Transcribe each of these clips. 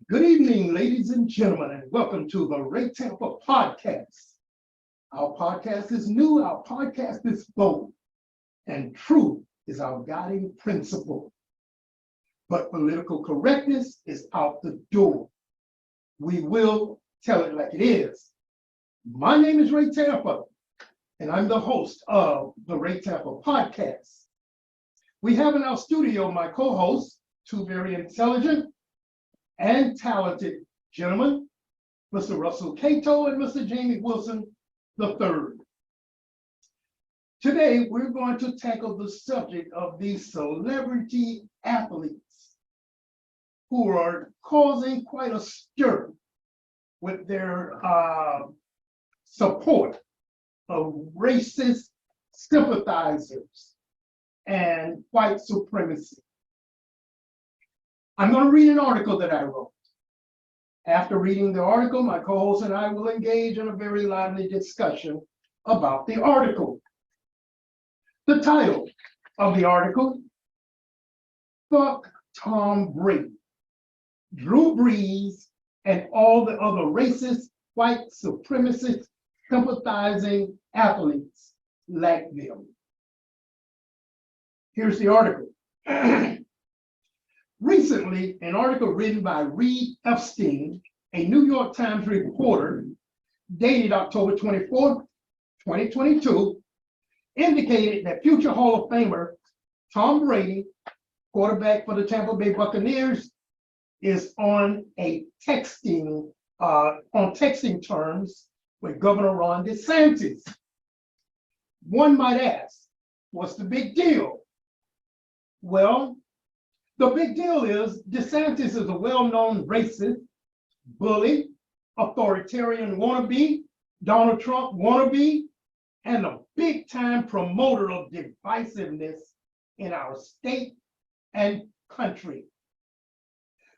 Good evening, ladies and gentlemen, and welcome to the Ray Tampa podcast. Our podcast is new, our podcast is bold, and truth is our guiding principle. But political correctness is out the door. We will tell it like it is. My name is Ray Tampa, and I'm the host of the Ray Tampa podcast. We have in our studio my co-hosts, two very intelligent and talented gentlemen, Mr. Russell Cato and Mr. Jamie Wilson III. Today, we're going to tackle the subject of these celebrity athletes who are causing quite a stir with their support of racist sympathizers and white supremacy. I'm going to read an article that I wrote. After reading the article, my co-host and I will engage in a very lively discussion about the article. The title of the article, Fuck Tom Brady, Drew Brees, and all the other racist, white supremacist, sympathizing athletes like them. Here's the article. Recently, an article written by Reed Epstein, a New York Times reporter, dated October 24, 2022, indicated that future Hall of Famer Tom Brady, quarterback for the Tampa Bay Buccaneers, is on texting terms with Governor Ron DeSantis. One might ask, what's the big deal? Well, the big deal is DeSantis is a well-known racist, bully, authoritarian wannabe, Donald Trump wannabe, and a big-time promoter of divisiveness in our state and country.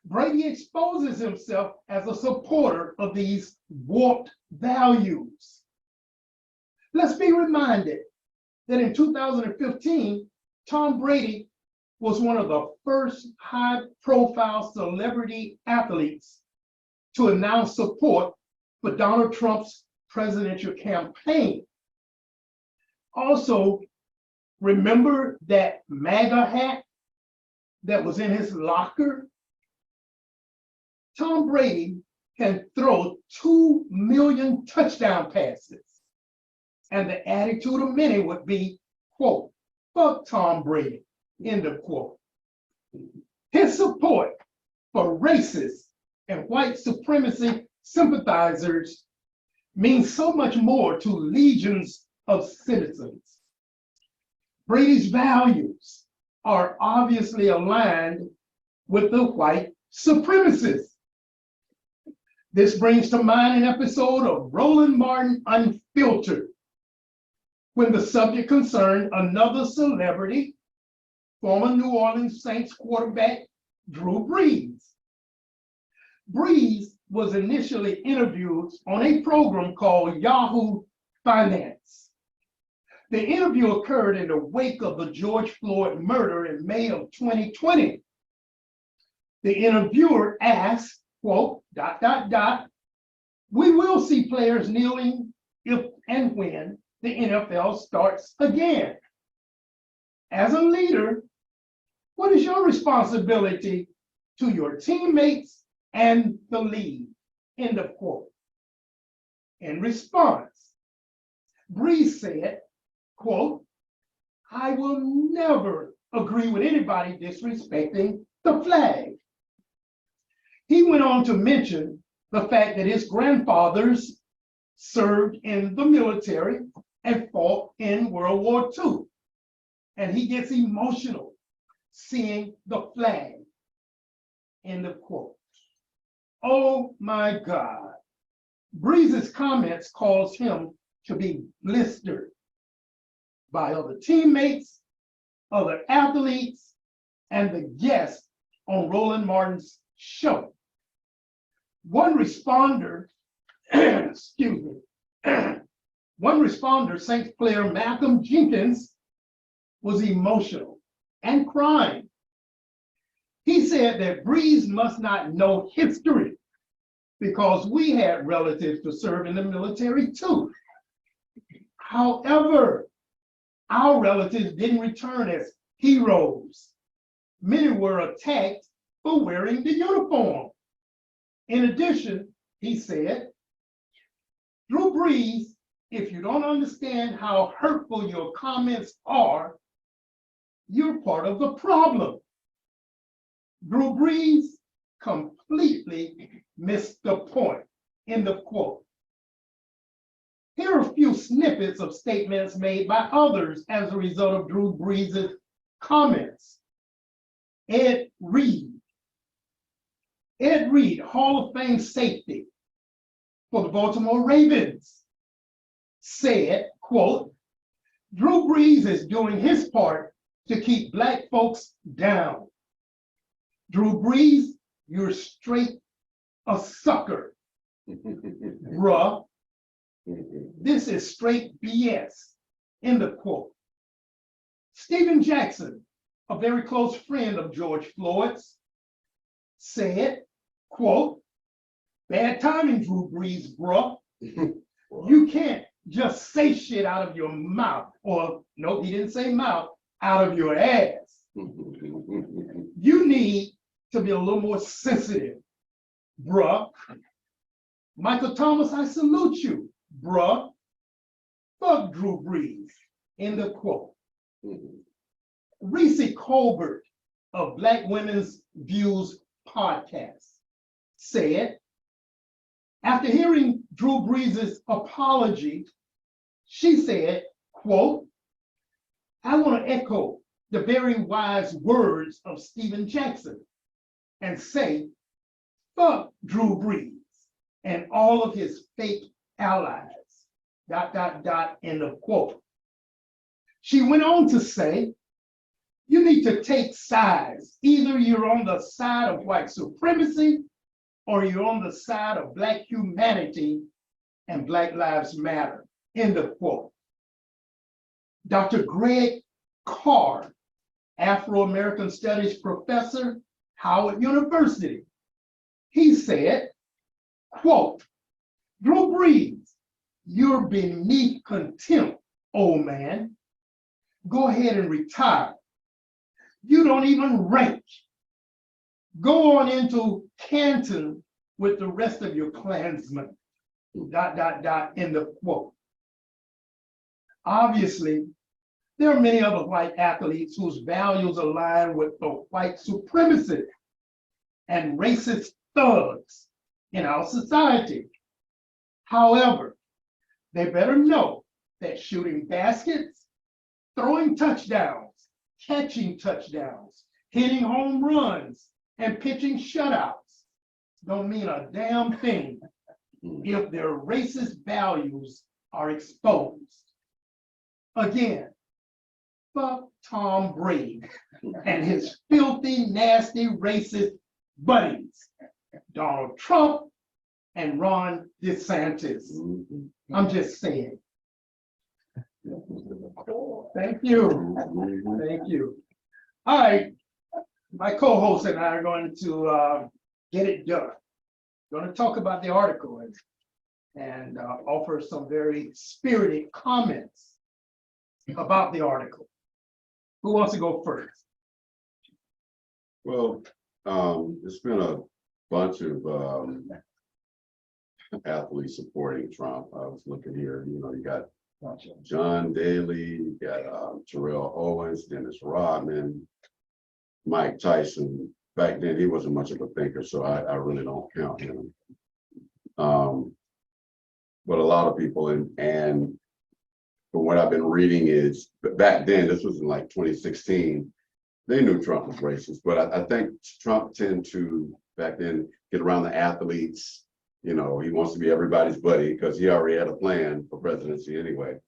Brady exposes himself as a supporter of these warped values. Let's be reminded that in 2015, Tom Brady was one of the first high-profile celebrity athletes to announce support for Donald Trump's presidential campaign. Also, remember that MAGA hat that was in his locker? Tom Brady can throw 2 million touchdown passes, and the attitude of many would be, quote, fuck Tom Brady. End of quote. His support for racist and white supremacy sympathizers means so much more to legions of citizens. Brady's values are obviously aligned with the white supremacists. This brings to mind an episode of Roland Martin Unfiltered, when the subject concerned another celebrity, former New Orleans Saints quarterback Drew Brees. Brees was initially interviewed on a program called Yahoo Finance. The interview occurred in the wake of the George Floyd murder in May of 2020. The interviewer asked, quote, ... we will see players kneeling if and when the NFL starts again. As a leader, what is your responsibility to your teammates and the league? End of quote. In response, Brees said, quote, I will never agree with anybody disrespecting the flag. He went on to mention the fact that his grandfathers served in the military and fought in World War II. And he gets emotional seeing the flag. End of quote. Oh my God. Brees' comments caused him to be blistered by other teammates, other athletes, and the guests on Roland Martin's show. One responder, Saints player Malcolm Jenkins, was emotional and crying. He said that Brees must not know history because we had relatives to serve in the military too. However, our relatives didn't return as heroes. Many were attacked for wearing the uniform. In addition, he said, Drew Brees, if you don't understand how hurtful your comments are, you're part of the problem. Drew Brees completely missed the point. End of quote. Here are a few snippets of statements made by others as a result of Drew Brees' comments. Ed Reed, Hall of Fame safety for the Baltimore Ravens, said, quote, Drew Brees is doing his part to keep Black folks down. Drew Brees, you're straight a sucker. Bruh, this is straight BS. End of quote. Stephen Jackson, a very close friend of George Floyd's, said, quote, bad timing, Drew Brees, bruh. You can't just say shit out of your mouth, or no, he didn't say mouth, out of your ass. You need to be a little more sensitive, bruh. Michael Thomas, I salute you, bruh. Fuck Drew Brees. End of quote. Reese Colbert of Black Women's Views podcast said, after hearing Drew Brees' apology, she said, quote, I want to echo the very wise words of Stephen Jackson and say, fuck Drew Brees and all of his fake allies, ... end of quote. She went on to say, you need to take sides. Either you're on the side of white supremacy or you're on the side of Black humanity and Black Lives Matter. End of quote. Dr. Greg Carr, Afro-American Studies professor, Howard University, he said, quote, Drew Brees, you're beneath contempt, old man. Go ahead and retire. You don't even rank. Go on into Canton with the rest of your Klansmen. ... End of quote. Obviously, there are many other white athletes whose values align with the white supremacy and racist thugs in our society. However, they better know that shooting baskets, throwing touchdowns, catching touchdowns, hitting home runs, and pitching shutouts don't mean a damn thing if their racist values are exposed. Again, fuck Tom Brady and his filthy, nasty, racist buddies, Donald Trump and Ron DeSantis. I'm just saying. Thank you. Thank you. All right. My co-host and I are going to get it done. Going to talk about the article and offer some very spirited comments about the article. Who wants to go first? Well, it's been a bunch of athletes supporting Trump. I was looking here, you got John Daly, you got Terrell Owens, Dennis Rodman, Mike Tyson. Back then, he wasn't much of a thinker, so I really don't count him. But a lot of people, and from what I've been reading is, back then, this was in like 2016, they knew Trump was racist, but I think Trump tended to, back then, get around the athletes. He wants to be everybody's buddy because he already had a plan for presidency anyway.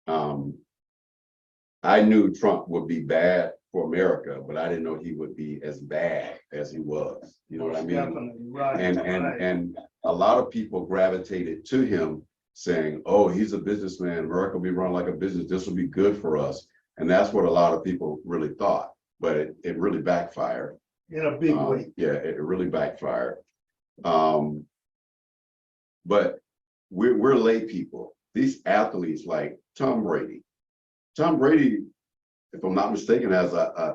I knew Trump would be bad for America, but I didn't know he would be as bad as he was. You know what I mean? Definitely. Right. And a lot of people gravitated to him saying, oh, he's a businessman. America will be run like a business. This will be good for us. And that's what a lot of people really thought, but it really backfired. In a big way. Yeah, it really backfired. But we're lay people. These athletes like Tom Brady. Tom Brady, if I'm not mistaken, has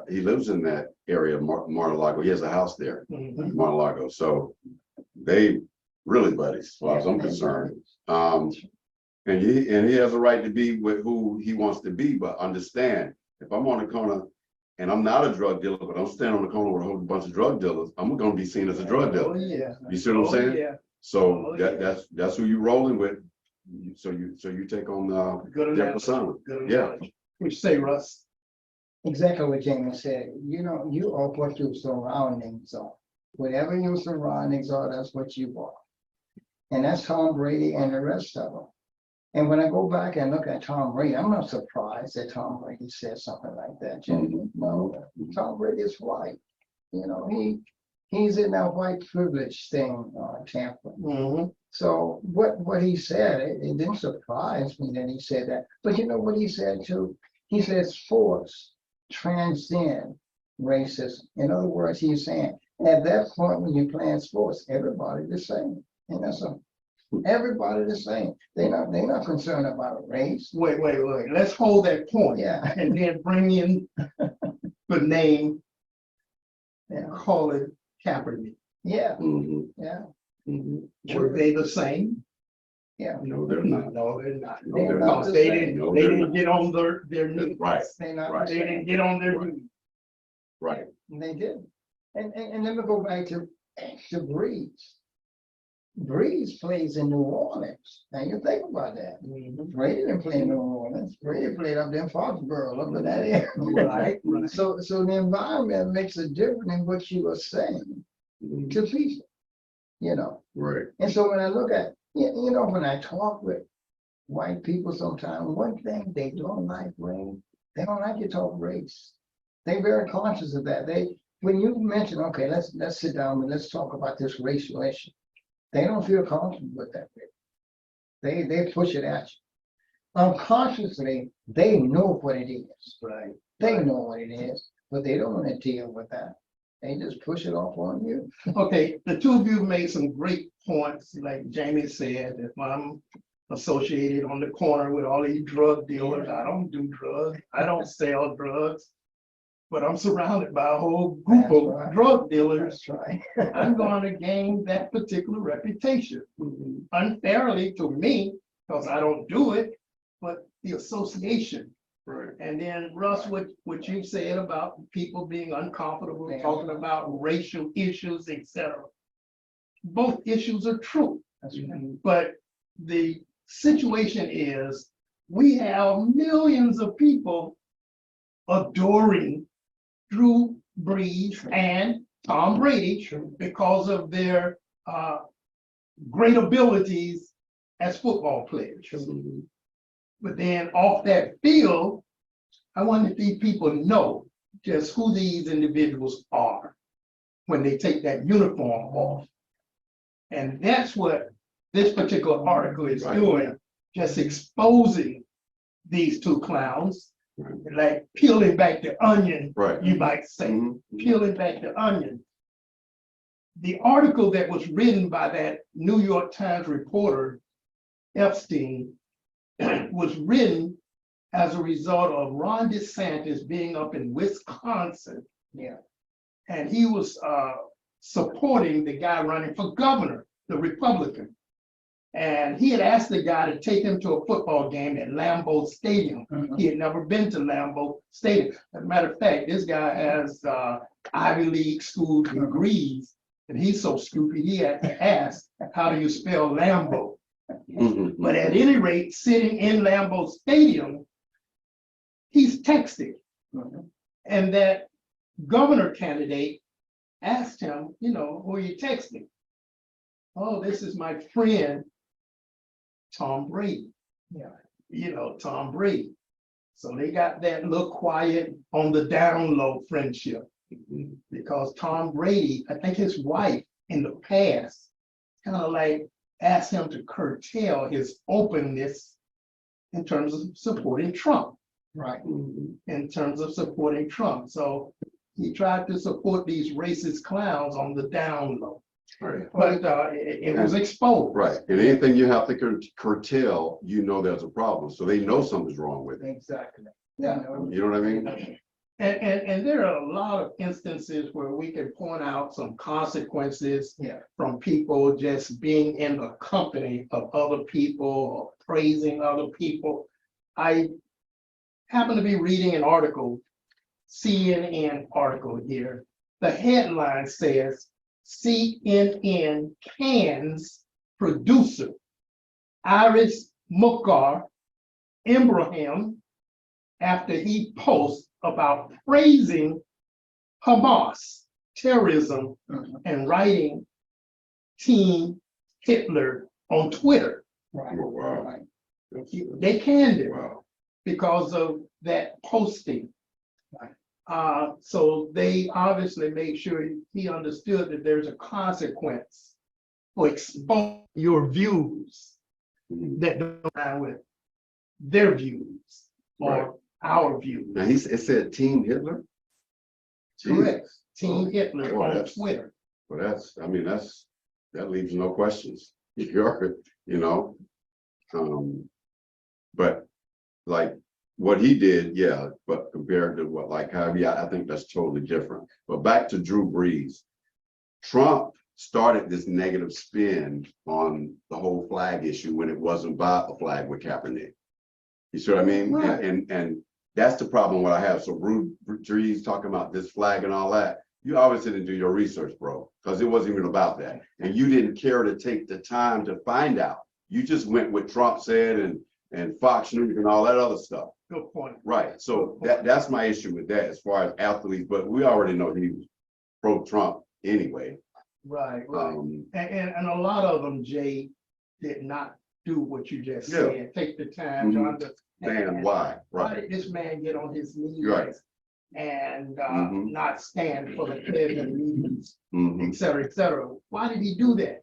he lives in that area of Mar-a-Lago. He has a house there, in Mar-a-Lago. So they really buddies, as far as I'm concerned. And he has a right to be with who he wants to be, but understand, if I'm on the corner and I'm not a drug dealer, but I'm standing on the corner with a whole bunch of drug dealers, I'm gonna be seen as a drug dealer. Oh, yeah. You see what I'm saying? Yeah. So Oh, yeah. that's who you're rolling with. So you take on Good their analogy. persona. Good Yeah. analogy. What you say, Russ? Exactly what Jamie said. You know, you are what your surroundings are. Whatever your surroundings are, that's what you are. And that's Tom Brady and the rest of them. And when I go back and look at Tom Brady, I'm not surprised that Tom Brady said something like that, Jamie. No, Tom Brady is white. You know, he's in that white privilege thing, Tampa. So what he said, it didn't surprise me that he said that. But you know what he said too? He said sports transcend racism. In other words, he's saying at that point when you're playing sports, everybody the same. And that's everybody the same. They're not concerned about race. Wait. Let's hold that point. Yeah. And then bring in the name Yeah. Colin Kaepernick. Yeah. Mhm. Yeah. Mhm. Were they the same? Yeah. No, they're not. No, they're not. No, they're not Because the they same. didn't. No, They they're didn't not. get on their knees. Right, They're not Right. the They same. didn't get on their Right. knees. right. They did. And let me go back to Brees. Brees plays in New Orleans. Now you think about that. Brady didn't play in New Orleans. Brady played up there in Foxborough, up in that area. Right. So the environment makes a difference in what you are saying Mhm. to people, you know. Right. And so when I look at, you know, when I talk with white people sometimes, one thing they don't like, Ray, they don't like to talk race. They're very conscious of that. When you mention, okay, let's sit down and let's talk about this racial issue, they don't feel comfortable with that. They push it at you. Unconsciously, they know what it is. Right. They know what it is, but they don't want to deal with that. They just push it off on you. Okay, the two of you made some great points, like Jamie said, if I'm associated on the corner with all these drug dealers, I don't do drugs, I don't sell drugs. But I'm surrounded by a whole group That's of right. drug dealers. That's right. I'm going to gain that particular reputation unfairly to me, because I don't do it, but the association. Right. And then Russ, what you said about people being uncomfortable, Yeah. talking about racial issues, etc. Both issues are true, That's right. but the situation is we have millions of people adoring Drew Brees and Tom Brady because of their great abilities as football players. But then off that field, I want to see people know just who these individuals are when they take that uniform off. And that's what this particular article is Right. doing, just exposing these two clowns, like peeling back the onion, Right. you might say, Mhm. peeling back the onion. The article that was written by that New York Times reporter, Epstein, was written as a result of Ron DeSantis being up in Wisconsin. Yeah. And he was supporting the guy running for governor, the Republican. And he had asked the guy to take him to a football game at Lambeau Stadium. Mhm. He had never been to Lambeau Stadium. As a matter of fact, this guy has Ivy League school degrees, and he's so stupid, he had to ask, how do you spell Lambeau? Mhm. But at any rate, sitting in Lambeau Stadium, he's texting. Mhm. And that governor candidate asked him, who are you texting? Oh, this is my friend, Tom Brady. Yeah. Tom Brady. So they got that little quiet on the down low friendship, because Tom Brady, I think his wife in the past, kind of like asked him to curtail his openness in terms of supporting Trump. Right. In terms of supporting Trump. So he tried to support these racist clowns on the down low. Right. But it was exposed. Right, and anything you have to curtail, you know there's a problem, so they know something's wrong with it. Exactly. Yeah. You know what I mean? And there are a lot of instances where we can point out some consequences Yeah. from people just being in the company of other people or praising other people. I happen to be reading an article, CNN article here. The headline says, CNN cans producer Iris Mukhtar Ibrahim after he posts about praising Hamas terrorism and writing Team Hitler on Twitter. Right. Oh, wow. Right. They canned it Wow. because of that posting. So they obviously made sure he understood that there's a consequence for exposing your views Mhm. that don't align with their views or Right. our views. Now, it said Team Hitler? Correct. Jesus. Team Hitler Boy, on that's- Twitter. Well, that leaves no questions. You're, you know, but like what he did, yeah, but compared to what, like how, yeah, I think that's totally different. But back to Drew Brees, Trump started this negative spin on the whole flag issue when it wasn't about a flag with Kaepernick. You see what I mean? Right. And that's the problem what I have. So Brees talking about this flag and all that. You obviously didn't do your research, bro, because it wasn't even about that. And you didn't care to take the time to find out. You just went with Trump said and Fox News and all that other stuff. Good point. Right. So that's my issue with that as far as athletes, but we already know he was pro-Trump anyway. Right. Um, And a lot of them, Jay, did not do what you just Yeah. said. Take the time to Mhm. understand and why? why Right. did this man get on his knees Right. and Mhm. not stand for the pledge of allegiance, Mhm. et cetera, et cetera. Why did he do that?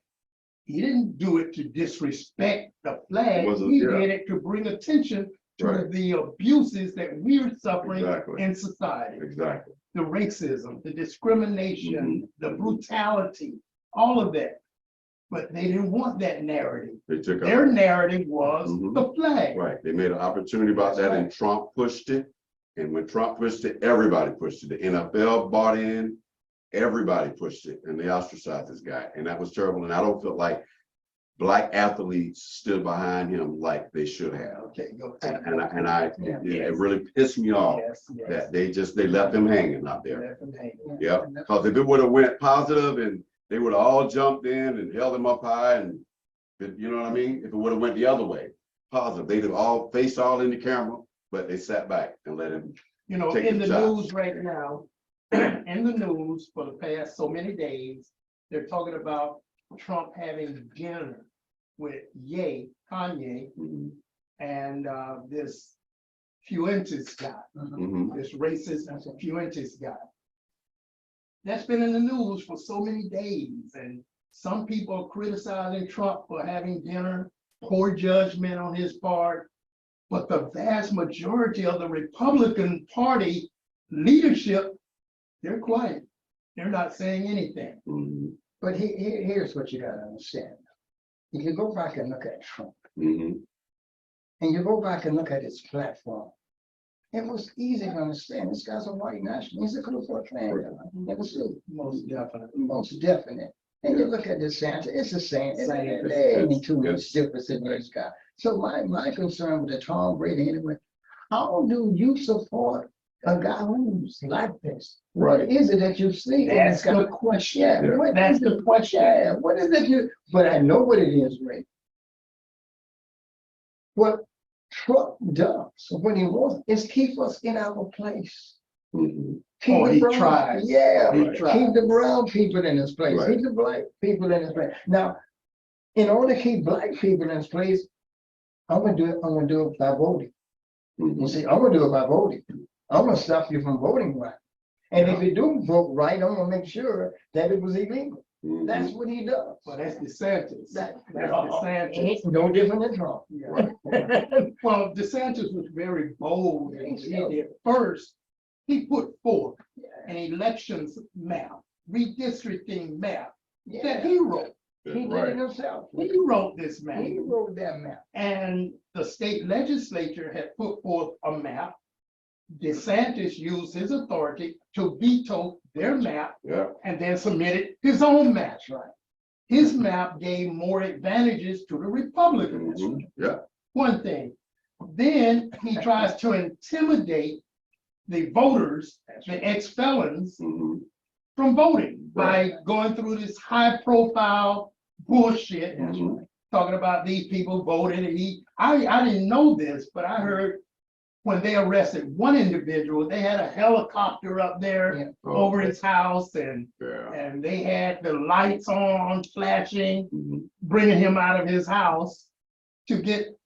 He didn't do it to disrespect the flag. Wasn't- He yeah. did it to bring attention to Right. the abuses that we're suffering Exactly. in society. Exactly. The racism, the discrimination, Mm-hmm. the brutality, all of that. But they didn't want that narrative. They took Their up. narrative was Mhm. the flag. Right. They made an opportunity about That's that and Trump pushed it. And when Trump pushed it, everybody pushed it. The NFL bought in, everybody pushed it, and they ostracized this guy. And that was terrible. And I don't feel like Black athletes stood behind him like they should have. Okay, go. It really pissed me off Yes, yes. that they left him hanging out there. Let them hang. Yeah, because if it would have went positive and they would have all jumped in and held him up high and, you know what I mean? If it would have went the other way, positive, they'd have all faced all in the camera, but they sat back and let him. You know, Take in the the shots. news right now, in the news for the past so many days, they're talking about Trump having dinner with Kanye, and this Fuentes guy, Mhm. this racist Fuentes guy. That's been in the news for so many days, and some people are criticizing Trump for having dinner, poor judgment on his part. But the vast majority of the Republican Party leadership, they're quiet. They're not saying anything. Mhm. But here's what you gotta understand. If you go back and look at Trump, Mhm. and you go back and look at his platform, it was easy to understand. This guy's a white nationalist. He's a Ku Klux Klan guy. Never slew. Most definitely. Most definite. And you look at DeSantis, it's the same. Same. There ain't too much It's- difference in this guy. So my concern with the Tom Brady anyway, how do you support a guy who's like this? What is it that you see in That's this guy? the question. Yeah, what That's is the it? question. Yeah, what is it you, but I know what it is, Ray. What Trump does when he wants is keep us in our place. Mhm. Keep Oh, the he brown- tries. Yeah, He keep tries. the brown people in this place, Right. keep the black people in this place. Now, in order to keep black people in this place, I'm gonna do it by voting. You Mhm. see, I'm gonna do it by voting. I'm gonna stop you from voting right. And if you do vote right, I'm gonna make sure that it was illegal. Mhm. That's what he does. Well, that's DeSantis. That- That's DeSantis. It's no different than Trump. Right. Well, DeSantis was very bold and he did. First, he put forth an elections map, redistricting map that Yeah, he wrote. he did it Right. himself. He wrote this map. He wrote that map. And the state legislature had put forth a map. DeSantis used his authority to veto their map Yeah, and then submitted his own map. That's right. His map gave more advantages to the Republicans. mhm, yeah, One thing. Then he tries to intimidate the voters, the ex-felons, mhm, from voting by going through this high-profile bullshit. mhm. Talking about these people voted, and I didn't know this, but I heard when they arrested one individual, they had a helicopter up there Yeah. over his house, and Yeah. they had the lights on flashing, Mhm. bringing him out of his house to get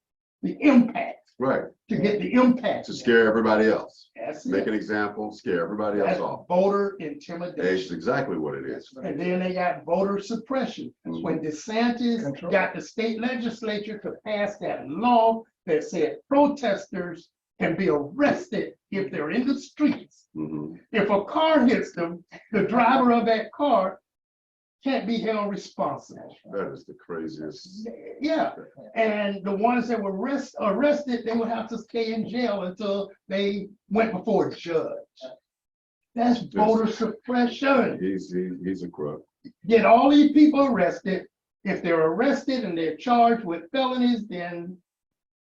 the impact, Right, to get the impact. to scare everybody else, That's make it. an example, scare everybody else That's off. voter That's intimidation. exactly what it is. And then they got voter suppression. Mhm. When DeSantis Control. got the state legislature to pass that law that said protesters can be arrested if they're in the streets. Mhm. If a car hits them, the driver of that car can't be held responsible. That is the craziest. Yeah, and the ones that were arrested, they would have to stay in jail until they went before a judge. That's voter suppression. He's a crook. Get all these people arrested. If they're arrested and they're charged with felonies, then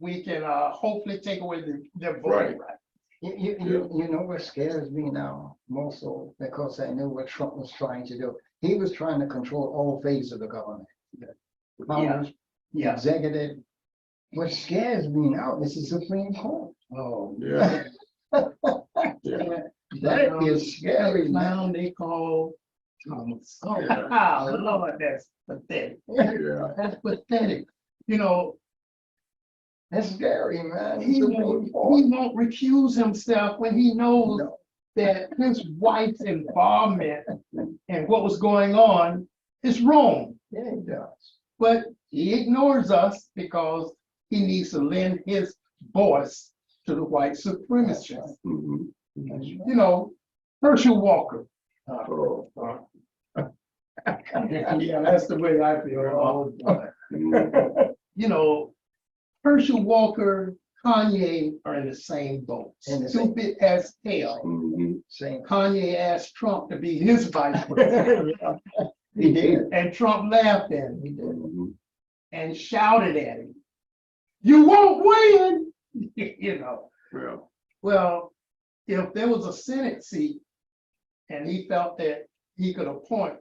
we can hopefully take away their voting right. You know what scares me now, more so because I knew what Trump was trying to do. He was trying to control all phases of the government. Congress, Yeah. executive. What scares me now is the Supreme Court. Oh, Yeah. Yeah. That is scary now. Now they call Thomas. Oh, Yeah. Lord, that's pathetic. Yeah. That's pathetic. You know, That's scary, man. he won't recuse himself when he knows No. that his wife's involvement in what was going on is wrong. Yeah, he does. But he ignores us because he needs to lend his voice to the white supremacists. Mhm. You know, Herschel Walker. Oh. Yeah, that's the way I feel all the time. Mhm. You know, Herschel Walker, Kanye are in the same boat. In the same- Stupid as hell. Mhm. Same. Kanye asked Trump to be his vice president. He did. And Trump laughed at him He did. Mhm. and shouted at him, "You won't win." You know, Yeah. well, if there was a Senate seat and he felt that he could appoint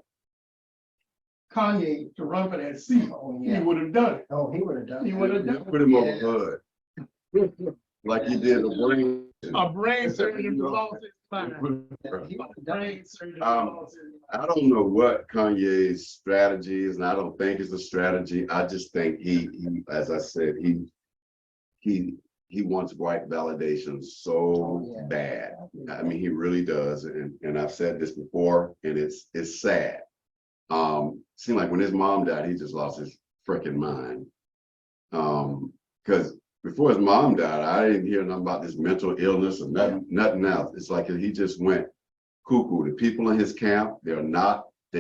Kanye to run for that seat, Oh, he yeah. would have done it. Oh, he would have done He it. would have You done put him over Yeah. hood, like he did the Brain. a brain surgeon who lost his mind. He would've done it. Brain surgeon who lost his mind. I don't know what Kanye's strategy is, and I don't think it's a strategy. I just think he as I said, he wants white validation so Oh, yeah. bad. I mean, he really does, and I've said this before, and it's sad. Seemed like when his mom died, he just lost his freaking mind. Because before his mom died, I didn't hear nothing about this mental illness or nothing else. It's like he just went cuckoo. The people in his camp, they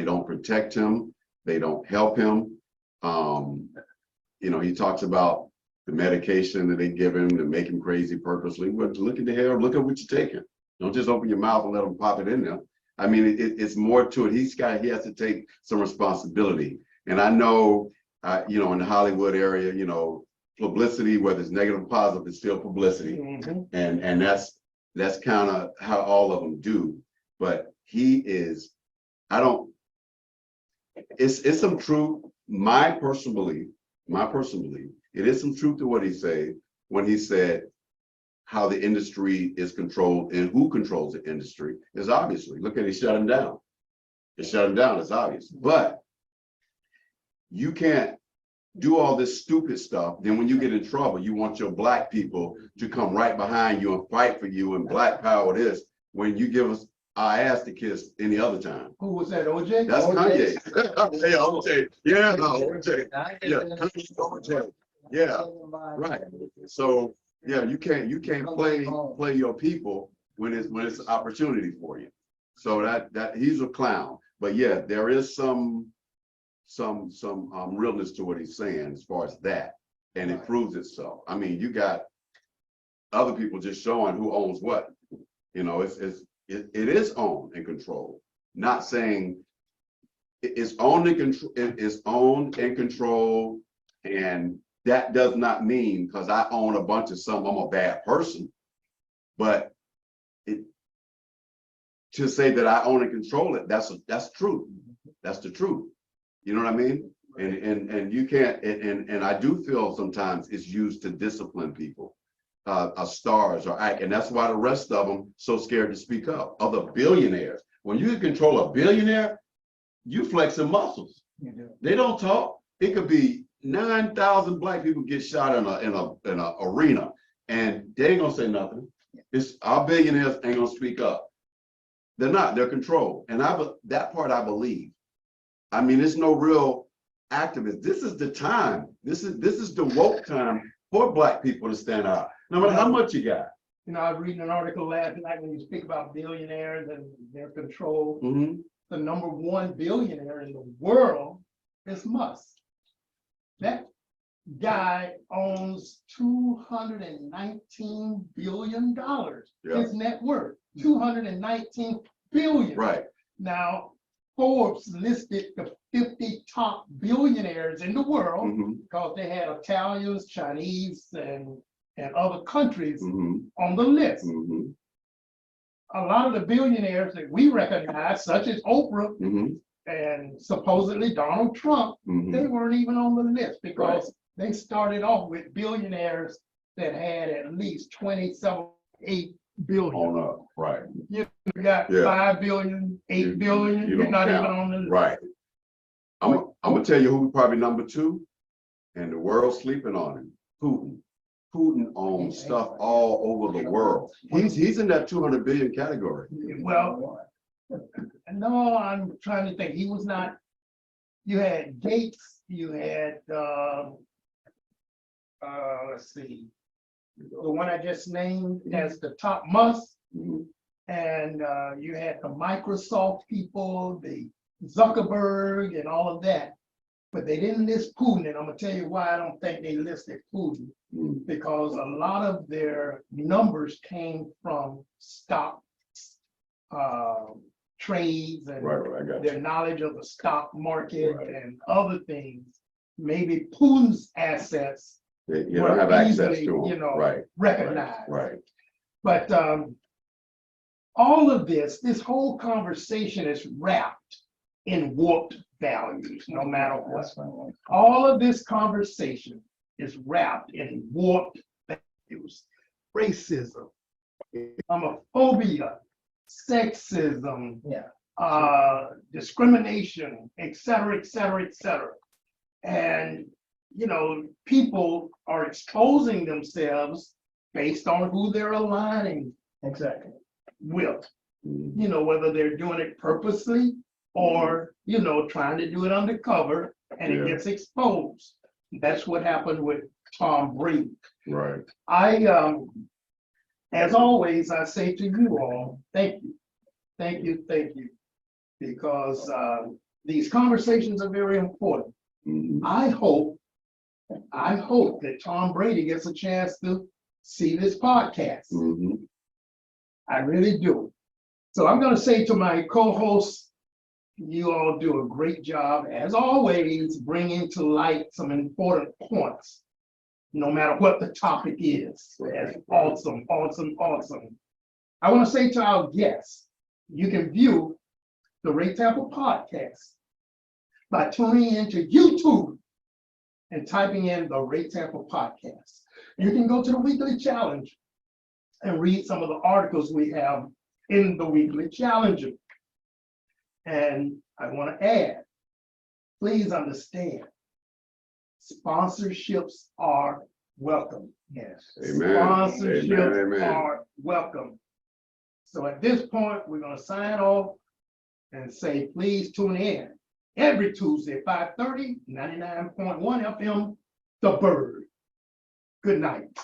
don't protect him, they don't help him. You know, he talks about the medication that they give him to make him crazy purposely. But look at the hair, look at what you're taking. Don't just open your mouth and let them pop it in there. I mean, it's more to it. He has to take some responsibility. And I know, you know, in the Hollywood area, you know, publicity, whether it's negative or positive, it's still publicity. Mhm. And that's kind of how all of them do. But he is, it's some truth. My personal belief, it is some truth to what he said when he said how the industry is controlled and who controls the industry is obviously, look at it, shut him down. It shut him down, it's obvious. But you can't do all this stupid stuff. Then when you get in trouble, you want your black people to come right behind you and fight for you and black power this when you give us our ass to kiss any other time. Who was that, OJ? That's OJ. Kanye. Yeah, OJ. Yeah, no, OJ. Yeah, Kanye, OJ. Yeah, right. So yeah, you can't play your people when it's an opportunity for you. So that he's a clown. But yeah, there is some realness to what he's saying as far as that, and it proves itself. I mean, you got other people just showing who owns what. You know, it is owned and controlled. Not saying it's owned and control. It is owned and controlled, and that does not mean because I own a bunch of something, I'm a bad person. But to say that I own and control it, that's true. That's the truth. You know what I mean? And you can't. And I do feel sometimes it's used to discipline people. Stars or act, and that's why the rest of them so scared to speak up. Other billionaires, when you can control a billionaire, you flexing muscles. They don't talk. It could be 9,000 black people get shot in a arena, and they ain't gonna say nothing. It's our billionaires ain't gonna speak up. They're not. They're controlled, and that part I believe. I mean, it's no real activist. This is the time. This is the woke time for black people to stand out. No matter how much you got. You know, I was reading an article last night when you speak about billionaires and their control. Mm-hmm. The number one billionaire in the world is Musk. That guy owns $219 billion. Yeah. His net worth, 219 billion. Right. Now, Forbes listed the 50 top billionaires in the world Mm-hmm. because they had Italians, Chinese, and other countries Mm-hmm. on the list. Mm-hmm. A lot of the billionaires that we recognize, such as Oprah Mm-hmm. and supposedly Donald Trump, Mm-hmm. they weren't even on the list because they started off with billionaires that had at least 27.8 billion. On up. Right. You got 5 billion, 8 billion, you you're don't not count. even on the list. Right. I'm gonna tell you who probably number 2, and the world's sleeping on him. Putin. Putin owns stuff all over the world. He's in that 200 billion category. Well, no, I'm trying to think. He was not. You had Gates. You had let's see, the one I just named as the top Musk, Mhm. and you had the Microsoft people, the Zuckerberg, and all of that. But they didn't list Putin, and I'm gonna tell you why I don't think they listed Putin. Mhm. Because a lot of their numbers came from stock trades and Right. I got you. their knowledge of the stock market Right. and other things. Maybe Putin's assets You don't were have access easily, to them. you know, Right. recognized. Right. But all of this whole conversation is wrapped in warped values, no matter what. All of this conversation is wrapped in warped values, racism, homophobia, sexism, discrimination, et cetera, et cetera, et cetera. And, you know, people are exposing themselves based on who they're aligning with, Mhm. you know, whether they're doing it purposely or, you know, trying to do it undercover and it Yeah. gets exposed. That's what happened with Tom Brady. Right. As always, I say to you all, thank you, thank you, thank you. Because these conversations are very important. Mhm. I hope that Tom Brady gets a chance to see this podcast. Mhm. I really do. So I'm going to say to my co-hosts, you all do a great job, as always, bringing to light some important points, no matter what the topic is. That's awesome, awesome, awesome. I want to say to our guests, you can view the Ray Tampa podcast by tuning into YouTube and typing in the Ray Tampa podcast. You can go to the weekly challenge and read some of the articles we have in the weekly challenge. And I want to add, please understand, sponsorships are welcome. Yes. Amen. Sponsorships Amen. are welcome. So at this point, we're going to sign off and say, please tune in every Tuesday, 5:30, 99.1 FM, The Bird. Good night.